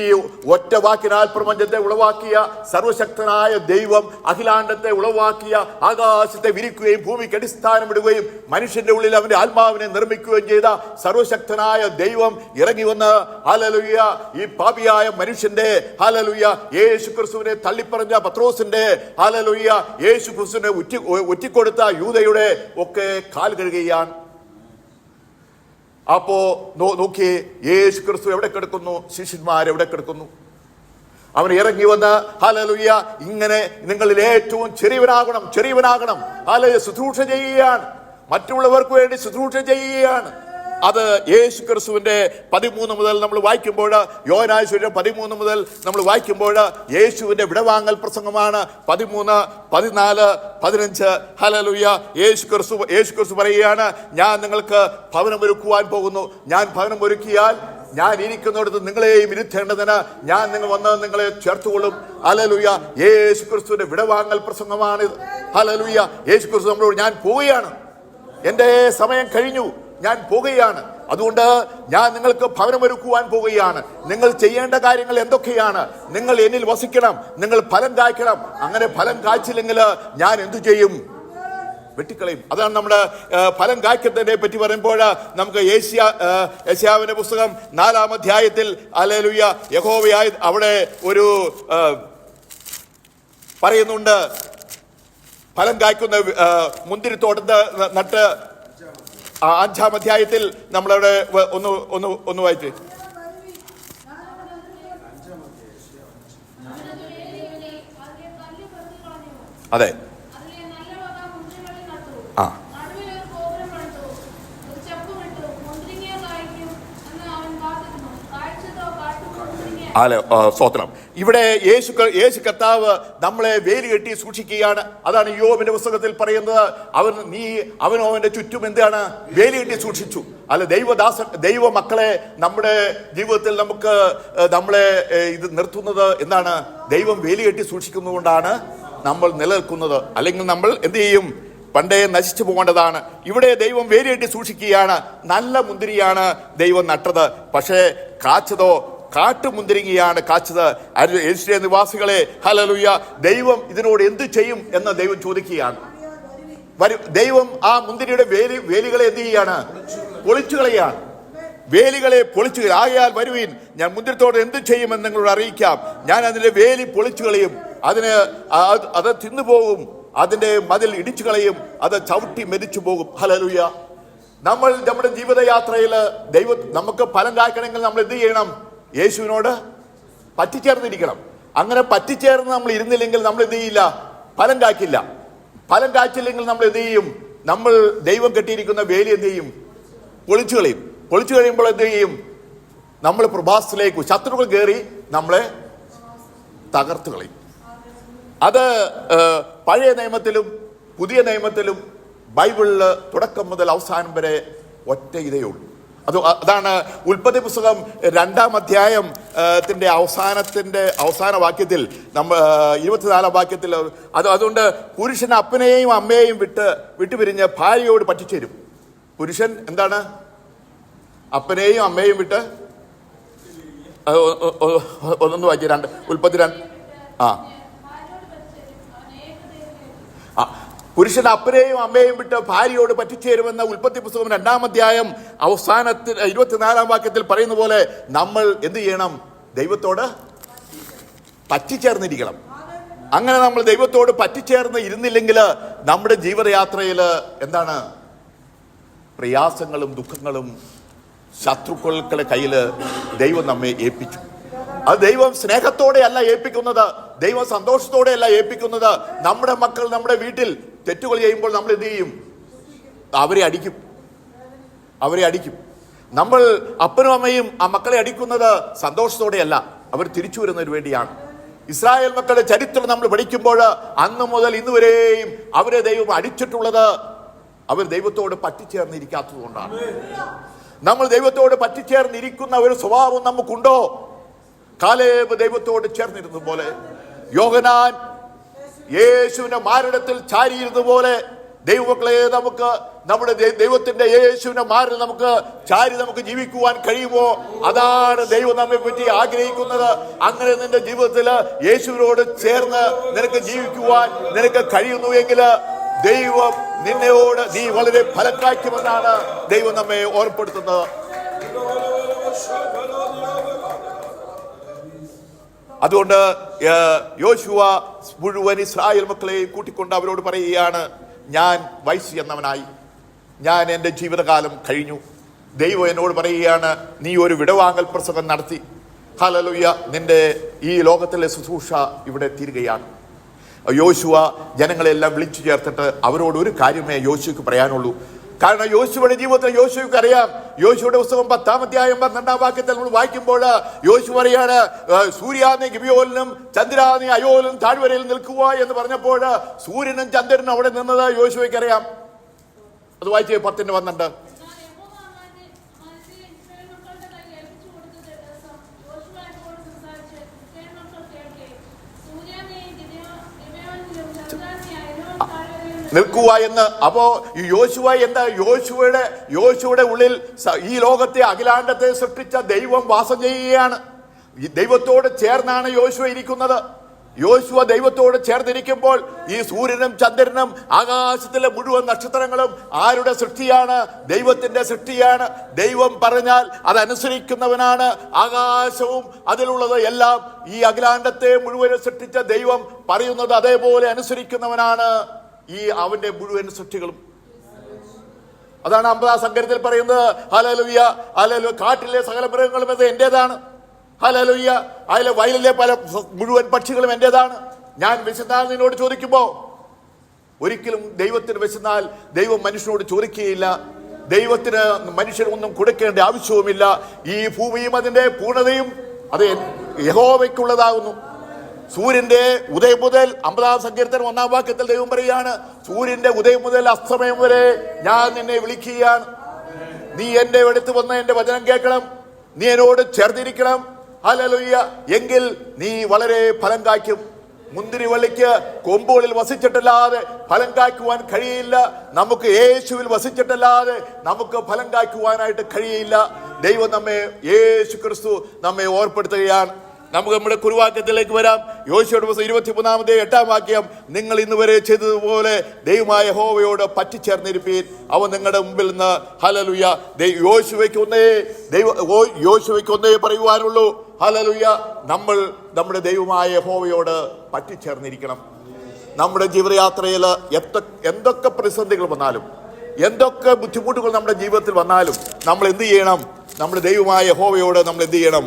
ഒറ്റ വാക്കിനാൽ പ്രപഞ്ചത്തെ ഉളവാക്കിയ സർവശക്തനായ ദൈവം, അഖിലാണ്ടത്തെ ഉളവാക്കിയ ആകാശത്തെ വിരിക്കുകയും ഭൂമിക്ക് അടിസ്ഥാനമിടുകയും മനുഷ്യന്റെ ഉള്ളിൽ അവന്റെ ആത്മാവിനെ നിർമ്മിക്കുകയും ചെയ്ത സർവശക്തനായ ദൈവം ഇറങ്ങി വന്ന് ഹല്ലേലൂയ ഈ പാപിയായ മനുഷ്യന്റെ ഹല്ലേലൂയ യേശു ക്രിസ്തുവിനെ തള്ളിപ്പറഞ്ഞ പത്രോസിന്റെ ഹല്ലേലൂയ യേശു ക്രിസ്തുവിനെ ഒറ്റിക്കൊടുത്ത യൂദയുടെ ഒക്കെ കാൽ കഴുകുകയാണ്. അപ്പോ നോക്കിയേ, യേശു ക്രിസ്തു എവിടെ കിടക്കുന്നു? ശിഷ്യന്മാർ എവിടെ കിടക്കുന്നു? അവൻ ഇറങ്ങി വന്ന് ഹല്ലേലൂയ ഇങ്ങനെ നിങ്ങളിൽ ഏറ്റവും ചെറിയവനാകണം ഹല്ലേലൂയ ശുശ്രൂഷ ചെയ്യുകയാണ്, മറ്റുള്ളവർക്ക് വേണ്ടി ശുശ്രൂഷ ചെയ്യുകയാണ്. അത് യേശു ക്രിസ്തുവിന്റെ 13 മുതൽ നമ്മൾ വായിക്കുമ്പോൾ, യോഹന്നാൻ സുവിശേഷം 13 മുതൽ നമ്മൾ വായിക്കുമ്പോൾ യേശുവിന്റെ വിടവാങ്ങൽ പ്രസംഗമാണ്. 13, 14, 15 ഹല്ലേലൂയ യേശു ക്രിസ്തു പറയുകയാണ്, ഞാൻ നിങ്ങൾക്ക് ഭവനമൊരുക്കുവാൻ പോകുന്നു. ഞാൻ ഭവനം ഒരുക്കിയാൽ ഞാൻ ഇരിക്കുന്നിടത്ത് നിങ്ങളെയും ഇരുത്തേണ്ടതിന് ഞാൻ വന്ന് നിങ്ങളെ ചേർത്തുകൊള്ളും. ഹല്ലേലൂയ യേശു ക്രിസ്തുവിന്റെ വിടവാങ്ങൽ പ്രസംഗമാണിത്. ഹല്ലേലൂയ യേശു ക്രിസ്തു നമ്മളോട്, ഞാൻ പോവുകയാണ്, എൻ്റെ സമയം കഴിഞ്ഞു, ഞാൻ പോകുകയാണ്, അതുകൊണ്ട് ഞാൻ നിങ്ങൾക്ക് ഭവനമൊരുക്കുവാൻ പോവുകയാണ്. നിങ്ങൾ ചെയ്യേണ്ട കാര്യങ്ങൾ എന്തൊക്കെയാണ്? നിങ്ങൾ എന്നിൽ വസിക്കണം, നിങ്ങൾ ഫലം കായ്ക്കണം. അങ്ങനെ ഫലം കായ്ച്ചില്ലെങ്കിൽ ഞാൻ എന്തു ചെയ്യും? വെട്ടിക്കളയും. അതാണ് നമ്മുടെ ഫലം കായ്ക്കുന്നതിനെ പറ്റി പറയുമ്പോൾ നമുക്ക് യെശയ്യാവിന്റെ പുസ്തകം 4-ാം അധ്യായത്തിൽ ഹല്ലേലൂയ യഹോവയായി അവിടെ ഒരു പറയുന്നുണ്ട്, ഫലം കായ്ക്കുന്ന മുന്തിരിത്തോട്ടത്ത് നട്ട് 5-ാം അധ്യായത്തിൽ നമ്മളവിടെ ഒന്ന് വായിച്ചേ. അതെ, ആ സ്തോത്രം. ഇവിടെ യേശു കർത്താവ് നമ്മളെ വേലി കെട്ടി സൂക്ഷിക്കുകയാണ്. അതാണ് യോബിന്റെ പുസ്തകത്തിൽ പറയുന്നത്. അവനോ അവന്റെ ചുറ്റും എന്താണ്? വേലി കെട്ടി സൂക്ഷിച്ചു. അല്ല, ദൈവ മക്കളെ നമ്മുടെ ജീവിതത്തിൽ നമ്മളെ ഇത് നിർത്തുന്നത് എന്താണ്? ദൈവം വേലി കെട്ടി സൂക്ഷിക്കുന്നതുകൊണ്ടാണ് നമ്മൾ നിലനിൽക്കുന്നത്. അല്ലെങ്കിൽ നമ്മൾ എന്ത് ചെയ്യും? പണ്ടേ നശിച്ചു പോകേണ്ടതാണ്. ഇവിടെ ദൈവം വേലി കെട്ടി സൂക്ഷിക്കുകയാണ്. നല്ല മുന്തിരിയാണ് ദൈവം നട്ടത്, പക്ഷേ കാച്ചതോ കാട്ടുമുന്തിരിങ്ങയാണ് കാച്ചത്. യെരൂശലേം നിവാസികളെ ഹല്ലേലൂയ, ദൈവം ഇതിനോട് എന്ത് ചെയ്യും എന്ന് ദൈവം ചോദിക്കുകയാണ്. ദൈവം ആ മുന്തിരിയുടെ വേലികളെ എന്ത് ചെയ്യാണ്? പൊളിച്ചു കളയാണ്. വേലികളെ പൊളിച്ചു. ആകയാൽ വരുവീൻ, ഞാൻ മുന്തിരിത്തോട് എന്ത് ചെയ്യുമെന്ന് നിങ്ങളോട് അറിയിക്കാം. ഞാൻ അതിന്റെ വേലി പൊളിച്ചു കളയും, അത് തിന്നുപോകും, അതിന്റെ മതിൽ ഇടിച്ചു കളയും, അത് ചവിട്ടി മെതിച്ചു പോകും. ഹല്ലേലൂയ. നമ്മൾ നമ്മുടെ ജീവിതയാത്രയിൽ നമുക്ക് ഫലം കായ്ക്കണമെങ്കിൽ നമ്മൾ എന്ത് ചെയ്യണം? യേശുവിനോട് പറ്റിച്ചേർന്നിരിക്കണം. അങ്ങനെ പറ്റിച്ചേർന്ന് നമ്മൾ ഇരുന്നില്ലെങ്കിൽ നമ്മൾ എന്ത് ചെയ്യില്ല? ഫലം കായ്ക്കില്ല. ഫലം കായ്ച്ചില്ലെങ്കിൽ നമ്മൾ എന്ത് ചെയ്യും? നമ്മൾ ദൈവം കെട്ടിയിരിക്കുന്ന വേലി എന്ത് ചെയ്യും? പൊളിച്ചു കളയും. പൊളിച്ചു കഴിയുമ്പോൾ എന്ത് ചെയ്യും? നമ്മൾ പ്രഭാസത്തിലേക്ക് ശത്രുക്കൾ കയറി നമ്മളെ തകർത്തു കളയും. അത് പഴയ നിയമത്തിലും പുതിയ നിയമത്തിലും ബൈബിളില് തുടക്കം മുതൽ അവസാനം വരെ ഒറ്റ ഇതേ ഉള്ളൂ. അതാണ് ഉൽപ്പത്തി പുസ്തകം 2-ാം അധ്യായത്തിന്റെ അവസാന വാക്യത്തിൽ 24-ാം വാക്യത്തിൽ അതുകൊണ്ട് പുരുഷൻ അപ്പനെയും അമ്മയെയും വിട്ടുപിരിഞ്ഞ് ഭാര്യയോട് പറ്റിച്ചേരും. പുരുഷൻ എന്താണ്? അപ്പനെയും അമ്മയെയും വിട്ട് ഒന്ന് വായിച്ചു. ഉൽപ്പത്തി 2 പുരുഷൻ അപ്പനെയും അമ്മയെയും വിട്ട് ഭാര്യയോട് പറ്റിച്ചേരുമെന്ന ഉൽപ്പത്തി പുസ്തകം 2-ാം അധ്യായം അവസാനത്തിൽ 24-ാം വാക്യത്തിൽ പറയുന്ന പോലെ നമ്മൾ എന്ത് ചെയ്യണം? ദൈവത്തോട് പറ്റിച്ചേർന്നിരിക്കണം. അങ്ങനെ നമ്മൾ ദൈവത്തോട് പറ്റിച്ചേർന്ന് ഇരുന്നില്ലെങ്കിൽ നമ്മുടെ ജീവിതയാത്രയിൽ എന്താണ്? പ്രയാസങ്ങളും ദുഃഖങ്ങളും ശത്രുക്കളുടെ കയ്യിൽ ദൈവം നമ്മെ ഏൽപ്പിച്ചു. അത് ദൈവം സ്നേഹത്തോടെ അല്ല ഏൽപ്പിക്കുന്നത്, ദൈവം സന്തോഷത്തോടെ അല്ല ഏൽപ്പിക്കുന്നത്. നമ്മുടെ മക്കൾ നമ്മുടെ വീട്ടിൽ തെറ്റുകൾ ചെയ്യുമ്പോൾ നമ്മൾ എന്ത് ചെയ്യും? അവരെ അടിക്കും. നമ്മൾ അപ്പനും അമ്മയും ആ മക്കളെ അടിക്കുന്നത് സന്തോഷത്തോടെയല്ല, അവർ തിരിച്ചു വരുന്നതിന് വേണ്ടിയാണ്. ഇസ്രായേൽ മക്കളുടെ ചരിത്രം നമ്മൾ പഠിക്കുമ്പോൾ അന്ന് മുതൽ ഇന്ന് വരെയും അവരെ ദൈവം അടിച്ചിട്ടുള്ളത് അവർ ദൈവത്തോട് പറ്റിച്ചേർന്നിരിക്കാത്തത് കൊണ്ടാണ്. നമ്മൾ ദൈവത്തോട് പറ്റിച്ചേർന്നിരിക്കുന്ന ഒരു സ്വഭാവം നമുക്കുണ്ടോ? കാലേബ് ദൈവത്തോട് ചേർന്നിരുന്നത് പോലെ, യോഹന്നാൻ യേശുവിന്റെ മാരടത്തിൽ ചാരിയിരുന്നത് പോലെ ദൈവമക്കളെ നമ്മുടെ ദൈവത്തിന്റെ യേശുവിന്റെ മാറിൽ നമുക്ക് ചാരി നമുക്ക് ജീവിക്കുവാൻ കഴിയുമോ? അതാണ് ദൈവം നമ്മെ പറ്റി ആഗ്രഹിക്കുന്നത്. അങ്ങനെ നിന്റെ ജീവിതത്തിൽ യേശുവിനോട് ചേർന്ന് നിനക്ക് ജീവിക്കുവാൻ നിനക്ക് കഴിയുന്നുവെങ്കിൽ ദൈവം നിന്നോട് നീ വളരെ ഫലം കായ്ക്കുമെന്നാണ് ദൈവം നമ്മെ ഓർമ്മപ്പെടുത്തുന്നത്. അതുകൊണ്ട് യോശുവ മുഴുവൻ ഇസ്രായേൽ മക്കളെയും കൂട്ടിക്കൊണ്ട് അവരോട് പറയുകയാണ്, ഞാൻ വയസ്സ് എന്നവനായി, ഞാൻ എൻ്റെ ജീവിതകാലം കഴിഞ്ഞു. ദൈവം എന്നോട് പറയുകയാണ്, നീ ഒരു വിടവാങ്ങൽ പ്രസംഗം നടത്തി. ഹല്ലേലൂയ, നിന്റെ ഈ ലോകത്തിലെ ശുശ്രൂഷ ഇവിടെ തീരുകയാണ്. യോശുവ ജനങ്ങളെല്ലാം വിളിച്ചു ചേർത്തിട്ട് അവരോട് ഒരു കാര്യമേ യോശുവയ്ക്ക് പറയാനുള്ളൂ. കാരണം യോശുവയുടെ ജീവിതത്തിൽ യോശുവയ്ക്ക് അറിയാം. യോശുവയുടെ പുസ്തകം 10-ാം അധ്യായം 12-ാം വാക്യത്തിൽ നമ്മൾ വായിക്കുമ്പോൾ യോശുവ പറയാണ്, സൂര്യാനെ ഗിബിയോലിനും ചന്ദ്രാനെ അയോലിനും താഴ്വരയിൽ നിൽക്കുക എന്ന് പറഞ്ഞപ്പോൾ സൂര്യനും ചന്ദ്രനും അവിടെ നിന്നത് യോശുവയ്ക്ക് അറിയാം. അത് വായിച്ചേ 10:12. നിൽക്കുക എന്ന്. അപ്പോ യോശുവ എന്താ? യോശുവയുടെ ഉള്ളിൽ ഈ ലോകത്തെ അഖിലാണ്ടത്തെ സൃഷ്ടിച്ച ദൈവം വാസം ചെയ്യുകയാണ്. ഈ ദൈവത്തോട് ചേർന്നാണ് യോശുവ ഇരിക്കുന്നത്. യോശുവ ദൈവത്തോട് ചേർന്നിരിക്കുമ്പോൾ ഈ സൂര്യനും ചന്ദ്രനും ആകാശത്തിലെ മുഴുവൻ നക്ഷത്രങ്ങളും ആരുടെ സൃഷ്ടിയാണ്? ദൈവത്തിന്റെ സൃഷ്ടിയാണ്. ദൈവം പറഞ്ഞാൽ അതനുസരിക്കുന്നവനാണ്. ആകാശവും അതിലുള്ളത് എല്ലാം ഈ അഖിലാണ്ടത്തെ മുഴുവൻ സൃഷ്ടിച്ച ദൈവം പറയുന്നത് അതേപോലെ അനുസരിക്കുന്നവനാണ് ഈ അവന്റെ മുഴുവൻ സൃഷ്ടികളും. അതാണ് 50-ാം സങ്കീർത്തനത്തിൽ പറയുന്നത്, ഹല്ലേലൂയ ഹല്ലേലൂയ, കാട്ടിലെ സകല മൃഗങ്ങളും അത് എന്റേതാണ്. ഹല്ലേലൂയ, അതിലെ വയലിലെ പല മുഴുവൻ പക്ഷികളും എന്റേതാണ്. ഞാൻ വിശന്നാൽ നിന്നോട് ചോദിക്കുമ്പോ, ഒരിക്കലും ദൈവത്തിന് വിശന്നാൽ ദൈവം മനുഷ്യനോട് ചോദിക്കുകയില്ല. ദൈവത്തിന് മനുഷ്യനൊന്നും കൊടുക്കേണ്ട ആവശ്യവുമില്ല. ഈ ഭൂമിയും അതിന്റെ പൂർണ്ണതയും അത് യഹോവയ്ക്കുള്ളതാകുന്നു. സൂര്യന്റെ ഉദയം മുതൽ 50-ാം സങ്കീർത്തനം 1-ാം വാക്യത്തിൽ ദൈവം പറയുകയാണ്, സൂര്യന്റെ ഉദയം മുതൽ അസ്തമയം വരെ ഞാൻ നിന്നെ വിളിക്കുകയാണ്. നീ എന്റെ അടുത്ത് വന്ന് എന്റെ വചനം കേൾക്കണം, നീ എന്നോട് ചേർന്നിരിക്കണം. ഹല്ലേലൂയ, എങ്കിൽ നീ വളരെ ഫലം കായ്ക്കും. മുന്തിരിവള്ളിക്ക് കൊമ്പുകളിൽ വസിച്ചിട്ടല്ലാതെ ഫലം കായ്ക്കുവാൻ കഴിയില്ല. നമുക്ക് യേശുവിൽ വസിച്ചിട്ടല്ലാതെ നമുക്ക് ഫലം കായ്ക്കുവാനായിട്ട് കഴിയില്ല. ദൈവം നമ്മെ, യേശു ക്രിസ്തു നമ്മെ ഓർപ്പെടുത്തുകയാണ്. നമുക്ക് നമ്മുടെ കുറുവാക്യത്തിലേക്ക് വരാം. യോശുവയുടെ പുസ്തകം 23-ാം അധ്യായം 8-ാം വാക്യം, നിങ്ങൾ ഇന്ന് വരെ ചെയ്തതുപോലെ ദൈവമായ യഹോവയോട് പറ്റിച്ചേർന്നിരിപ്പീൻ, അവൻ നിങ്ങളുടെ മുമ്പിൽ നിന്ന്. ഹല്ലേലൂയ, യോശുവയ്ക്ക് ഒന്നേ പറയുവാനുള്ളൂ. ഹല്ലേലൂയ, നമ്മൾ നമ്മുടെ ദൈവമായ യഹോവയോട് പറ്റിച്ചേർന്നിരിക്കണം. നമ്മുടെ ജീവിതയാത്രയിൽ എന്തൊക്കെ പ്രതിസന്ധികൾ വന്നാലും, എന്തൊക്കെ ബുദ്ധിമുട്ടുകൾ നമ്മുടെ ജീവിതത്തിൽ വന്നാലും നമ്മൾ എന്ത് ചെയ്യണം? നമ്മുടെ ദൈവമായ യഹോവയോട് നമ്മൾ എന്ത് ചെയ്യണം?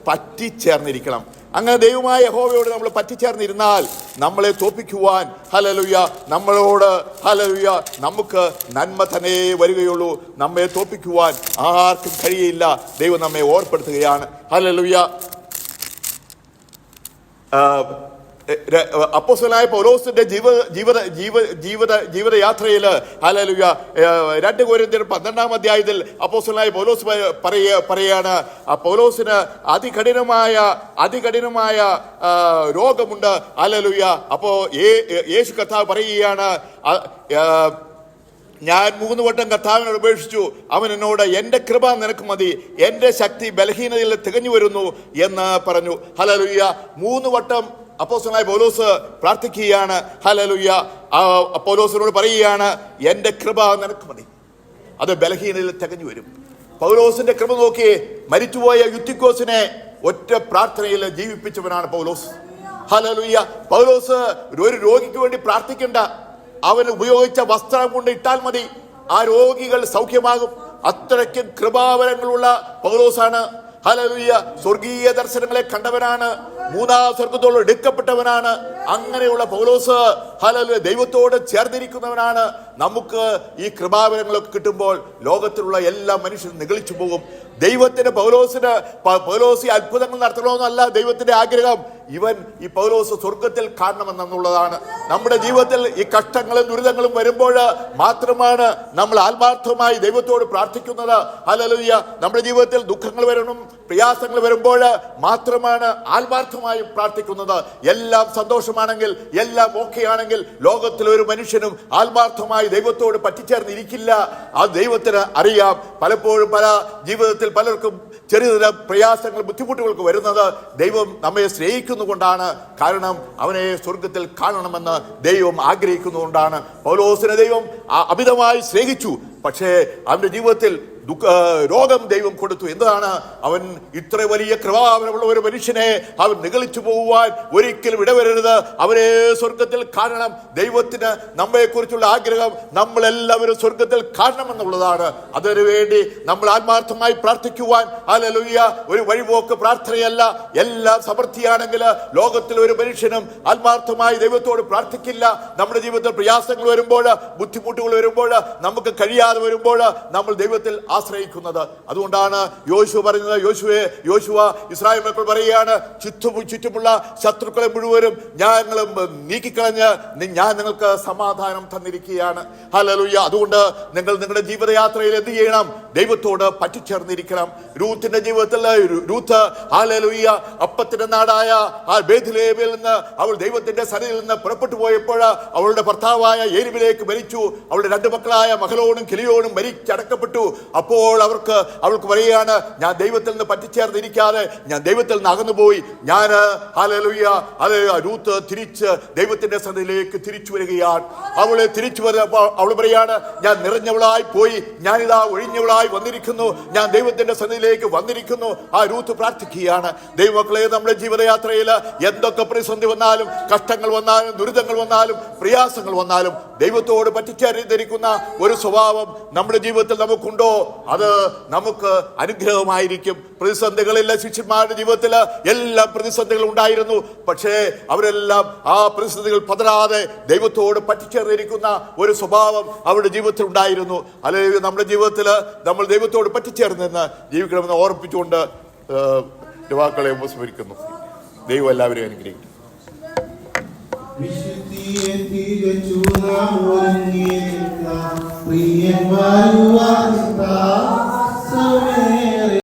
പറ്റിച്ചേർന്നിരിക്കണം. അങ്ങനെ ദൈവമായ യഹോവയോട് നമ്മൾ പറ്റിച്ചേർന്നിരുന്നാൽ നമ്മളെ തോൽപ്പിക്കുവാൻ, ഹല്ലേലൂയ, നമ്മളോട്, ഹല്ലേലൂയ, നമുക്ക് നന്മ തന്നെ വരികയുള്ളൂ. നമ്മെ തോൽപ്പിക്കുവാൻ ആർക്കും കഴിയില്ല. ദൈവം നമ്മെ ഓർപ്പെടുത്തുകയാണ്. ഹല്ലേലൂയ. അപ്പോസ്തലനായ പൗലോസിന്റെ ജീവിതയാത്രയിൽ, ഹല്ലേലൂയ, 2 കൊരിന്ത്യർ 12-ാം അധ്യായത്തിൽ അപ്പോസ്തലനായ പൗലോസ് പറയാണ്, പൗലോസിന് അതികഠിനമായ രോഗമുണ്ട്. ഹല്ലേലൂയ. അപ്പോ യേശു കർത്താവ് പറയുകയാണ്, ഞാൻ 3 വട്ടം കർത്താവിനോട് അപേക്ഷിച്ചു, അവൻ എന്നോട് എന്റെ കൃപ നിനക്ക് മതി, എന്റെ ശക്തി ബലഹീനതയിൽ തികഞ്ഞു വരുന്നു എന്ന് പറഞ്ഞു. ഹല്ലേലൂയ. 3 വട്ടം അപ്പോസ്തലനായ പൗലോസ് പ്രാർത്ഥിക്കുകയാണ്. ഹല്ലേലൂയ. പൗലോസിനോട് പറയുകയാണ്, എന്റെ കൃപ നിനക്ക് മതി, അത് ബലഹീനതയിൽ തികഞ്ഞു വരും. പൗലോസിന്റെ കൃപ നോക്കി മരിച്ചുപോയ യുത്തിക്കോസിനെ ഒറ്റ പ്രാർത്ഥനയിൽ ജീവിപ്പിച്ചവനാണ് പൗലോസ്. ഹല്ലേലൂയ. പൗലോസ് ഒരു രോഗിക്ക് വേണ്ടി പ്രാർത്ഥിക്കണ്ട, അവൻ ഉപയോഗിച്ച വസ്ത്രം കൊണ്ട് ഇട്ടാൽ മതി, ആ രോഗികൾ സൗഖ്യമാകും. അത്രയ്ക്കും കൃപാവരങ്ങളുള്ള പൗലോസാണ്. ഹല്ലേലൂയ. സ്വർഗീയ ദർശനങ്ങളെ കണ്ടവനാണ്, 3-ാം സ്വർഗത്തോട് എടുക്കപ്പെട്ടവനാണ്. അങ്ങനെയുള്ള പൗലോസ്, ഹല്ലേലൂയ, ദൈവത്തോട് ചേർന്നിരിക്കുന്നവനാണ്. നമുക്ക് ഈ കൃപാവരങ്ങളൊക്കെ കിട്ടുമ്പോൾ ലോകത്തിലുള്ള എല്ലാ മനുഷ്യരും നിഗളിച്ചു പോകും. ദൈവത്തിന് പൗലോസ് അത്ഭുതങ്ങൾ നടത്തണമെന്നല്ല ദൈവത്തിന്റെ ആഗ്രഹം. ഇവൻ ഈ പൗലോസ് സ്വർഗത്തിൽ കാണണമെന്നുള്ളതാണ്. നമ്മുടെ ജീവിതത്തിൽ ഈ കഷ്ടങ്ങളും ദുരിതങ്ങളും വരുമ്പോൾ മാത്രമാണ് നമ്മൾ ആത്മാർത്ഥമായി ദൈവത്തോട് പ്രാർത്ഥിക്കുന്നത്. ഹല്ലേലൂയ. നമ്മുടെ ജീവിതത്തിൽ ദുഃഖങ്ങൾ വരണം, പ്രയാസങ്ങൾ വരുമ്പോൾ മാത്രമാണ് ആത്മാർത്ഥമായി പ്രാർത്ഥിക്കുന്നത്. എല്ലാം സന്തോഷം സന്തോഷമാണെങ്കിൽ, എല്ലാം ഓക്കെ ആണെങ്കിൽ ലോകത്തിലെ ഒരു മനുഷ്യനും ആത്മാർത്ഥമായി ദൈവത്തോട് പറ്റിച്ചേർന്നിരിക്കില്ല. ആ ദൈവത്തിന് അറിയാം. പലപ്പോഴും പല ജീവിതത്തിൽ പലർക്കും ചെറിയ ചില പ്രയാസങ്ങൾ, ബുദ്ധിമുട്ടുകൾക്ക് വരുന്നത് ദൈവം നമ്മെ സ്നേഹിക്കുന്നു കൊണ്ടാണ്. കാരണം അവനെ സ്വർഗത്തിൽ കാണണമെന്ന് ദൈവം ആഗ്രഹിക്കുന്നതുകൊണ്ടാണ്. പൗലോസിനെ ദൈവം അമിതമായി സ്നേഹിച്ചു. പക്ഷേ അവന്റെ ജീവിതത്തിൽ രോഗം ദൈവം കൊടുത്തു. എന്താണ്? അവൻ ഇത്ര വലിയ കൃപാവരമുള്ള ഒരു മനുഷ്യനെ അവൻ നിഗളിച്ചു പോകുവാൻ ഒരിക്കലും ഇടവരരുത്. അവരെ സ്വർഗത്തിൽ കാണണം. ദൈവത്തിന് നമ്മെ കുറിച്ചുള്ള ആഗ്രഹം നമ്മളെല്ലാവരും സ്വർഗത്തിൽ കാണണമെന്നുള്ളതാണ്. അതിനു വേണ്ടി നമ്മൾ ആത്മാർത്ഥമായി പ്രാർത്ഥിക്കുവാൻ, ഹല്ലേലൂയ, ഒരു വഴിപോക്ക് പ്രാർത്ഥനയല്ല. എല്ലാം സമൃദ്ധിയാണെങ്കിൽ ലോകത്തിൽ ഒരു മനുഷ്യനും ആത്മാർത്ഥമായി ദൈവത്തോട് പ്രാർത്ഥിക്കില്ല. നമ്മുടെ ജീവിതത്തിൽ പ്രയാസങ്ങൾ വരുമ്പോൾ, ബുദ്ധിമുട്ടുകൾ വരുമ്പോൾ, നമുക്ക് കഴിയാതെ വരുമ്പോൾ നമ്മൾ ദൈവത്തിൽ ആശ്രയിക്കുന്നത്. അതുകൊണ്ടാണ് യോശുവ പറയുന്നത്, യോശുവ ഇസ്രായേൽ മക്കൾ പറയുകയാണ്, ചുറ്റുമുള്ള ശത്രുക്കളെ മുഴുവനും ഞങ്ങളും നീക്കിക്കളഞ്ഞ് ഞാൻ നിങ്ങൾക്ക് സമാധാനം തന്നിരിക്കുകയാണ്. ഹല്ലേലൂയ. അതുകൊണ്ട് നിങ്ങൾ നിങ്ങളുടെ ജീവിതയാത്രയിൽ എന്ത് ചെയ്യണം? ദൈവത്തോട് പറ്റിച്ചേർന്നിരിക്കണം. രൂത്തിന്റെ ജീവിതത്തിൽ രൂത്ത്, ഹല്ലേലൂയ, അപ്പത്തിന്റെ നാടായ ആ ബേത്ത്ലേഹേമിൽ നിന്ന് അവൾ ദൈവത്തിന്റെ സന്നിധിയിൽ നിന്ന് പുറപ്പെട്ടു പോയപ്പോൾ അവളുടെ ഭർത്താവായ യേരിമിലേക്ക് മരിച്ചു. അവളുടെ 2 മക്കളായ മഹലോണും കിലിയോണും മരിച്ചടക്കപ്പെട്ടു. അപ്പോൾ അവൾക്ക് പറയുകയാണ്, ഞാൻ ദൈവത്തിൽ നിന്ന് പറ്റിച്ചേർന്നിരിക്കാതെ ഞാൻ ദൈവത്തിൽ നിന്ന് അകന്നുപോയി. ഞാൻ, ഹല്ലേലൂയ, രൂത്ത് തിരിച്ച് ദൈവത്തിന്റെ സന്നിധിയിലേക്ക് തിരിച്ചു വരികയാണ്. അവളെ തിരിച്ചു വരുമ്പോൾ അവൾ പറയാണ്, ഞാൻ നിറഞ്ഞവളായി പോയി, ഞാനിതാ ഒഴിഞ്ഞവളായി വന്നിരിക്കുന്നു, ഞാൻ ദൈവത്തിന്റെ സന്നിധിയിലേക്ക് വന്നിരിക്കുന്നു. ആ രൂത്ത് പ്രാർത്ഥിക്കുകയാണ്. ദൈവമക്കളെ, നമ്മുടെ ജീവിതയാത്രയിൽ എന്തൊക്കെ പ്രതിസന്ധി വന്നാലും, കഷ്ടങ്ങൾ വന്നാലും, ദുരിതങ്ങൾ വന്നാലും, പ്രയാസങ്ങൾ വന്നാലും ദൈവത്തോട് പറ്റിച്ചേർന്നിരിക്കുന്ന ഒരു സ്വഭാവം നമ്മുടെ ജീവിതത്തിൽ നമുക്കുണ്ടോ? അത് നമുക്ക് അനുഗ്രഹമായിരിക്കും. പ്രതിസന്ധികളില്ല. ശിഷ്യന്മാരുടെ ജീവിതത്തിൽ എല്ലാ പ്രതിസന്ധികളും ഉണ്ടായിരുന്നു. പക്ഷേ അവരെല്ലാം ആ പ്രതിസന്ധികൾ പതരാതെ ദൈവത്തോട് പറ്റിച്ചേർന്നിരിക്കുന്ന ഒരു സ്വഭാവം അവരുടെ ജീവിതത്തിൽ ഉണ്ടായിരുന്നു. അല്ലെങ്കിൽ നമ്മുടെ ജീവിതത്തിൽ നമ്മൾ ദൈവത്തോട് പറ്റിച്ചേർന്ന് ജീവിക്കണമെന്ന് ഓർപ്പിച്ചുകൊണ്ട് വാക്കുകളെ ഉപസ്മരിക്കുന്നു. ദൈവം എല്ലാവരെയും അനുഗ്രഹിക്കും. വിശുദ്ധിയെ തികച്ചു നാം ഒരുങ്ങിയിരിക്കാം പ്രിയന്മാരുവാ